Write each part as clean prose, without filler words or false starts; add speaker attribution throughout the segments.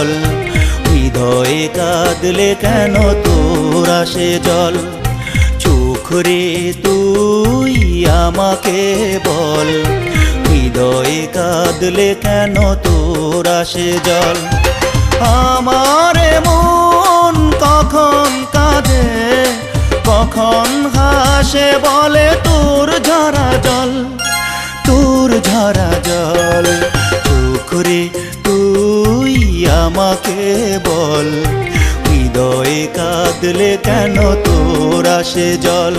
Speaker 1: জল, হৃদয়ে কাঁদলে কেন তোর আসে জল? চোখ রে তুই আমাকে বল, হৃদয়ে কাঁদলে কেন তোর আসে জল? আমার মন কখন কাঁদে কখন হাসে বলে তোর ঝরা জল, তোর ঝরা জল। চোখ রে তুই আমাকে বল, হৃদয়ে কাঁদলে কেন তোর আসে জল?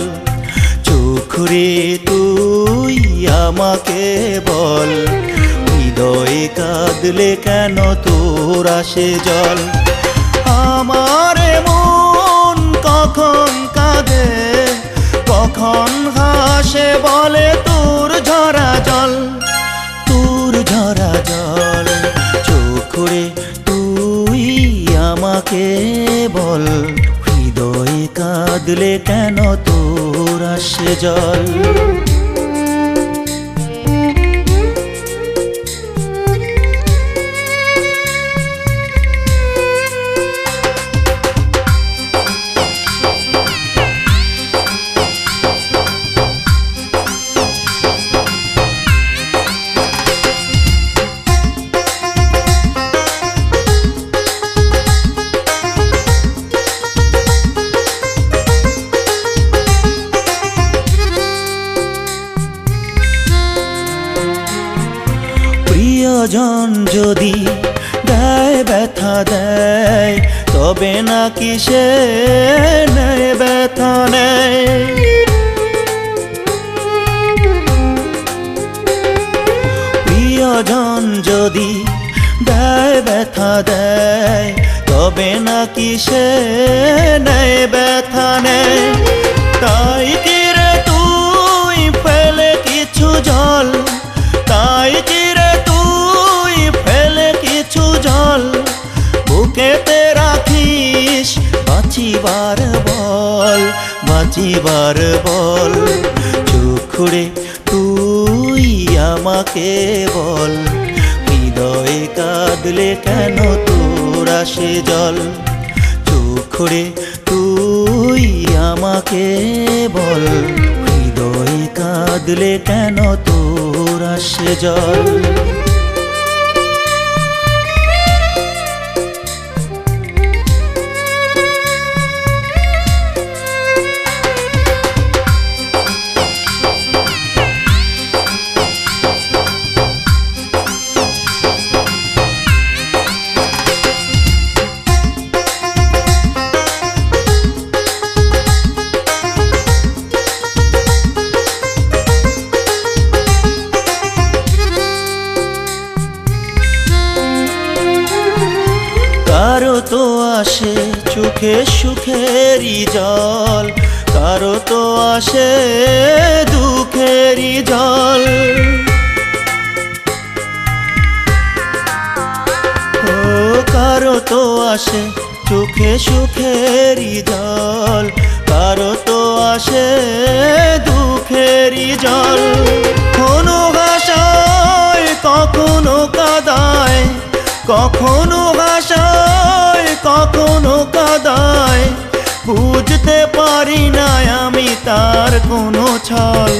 Speaker 1: চোখ রে তুই আমাকে বল, হৃদয়ে কাঁদলে কেন তোর আসে জল? আমার মন কখন কাঁদে কখন হাসে বলে তোর ঝরা জল, তোর ঝরা জল। চোখ রে তুই আমাকে বল, হৃদয়ে কাঁদলে কেন তোর আসে জল? প্রিয়জন যদি দেয় ব্যথা দেয়, তবে নাকি সে নেয় ব্যথা নেয়। প্রিয়জন যদি দেয় ব্যথা দেয়, তবে নাকি সে নেয় ব্যথা নেয়। তাই কি রে তুই ফেলে কিছু জল, তাই কি রে তুই ফেলে কিছু জল, বুকেতে রাখিস বাঁচিবার বল, বাঁচিবার বল। চোখ রে তুই আমাকে বল, হৃদয়ে কাঁদলে কেন তোর আসে জল? চোখ রে তুই আমাকে বল, হৃদয়ে কাঁদলে কেন তোর আসে জল? কারো তো আসে চোখে সুখেরই জল, কারো তো আসে দুঃখেরই জল। ও কারো তো আসে চোখে সুখেরই জল, কারো তো আসে দুঃখেরই জল। কোনো ভাষায় কখনো কাদায়, কখনো ভাষায় কখনো কাদায়, বুঝতে পারি না আমি তার কোনো ছল,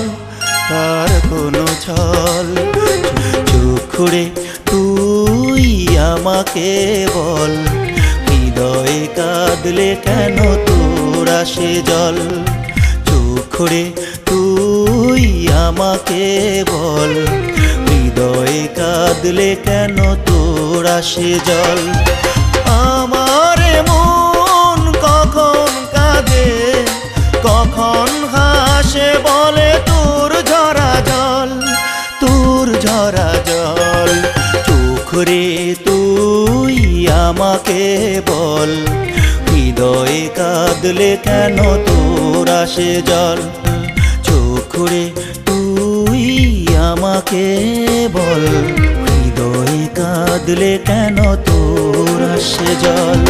Speaker 1: তার কোনো ছল। চোখ রে তুই আমাকে বল, হৃদয়ে কাঁদলে কেন তোর আসে জল? চোখ রে তুই আমাকে বল, হৃদয়ে কাঁদলে কেন তোর আসে জল? আমার মন কখন কাঁদে কখন হাসে বলে তোর ঝরা জল, তোর ঝরা জল। চোখ রে তুই আমাকে বল, হৃদয়ে কাঁদলে কেন তোর আসে জল? চোখ রে তুই আমাকে বল, হৃদয়ে কাঁদলে কেন তোর আসে জল?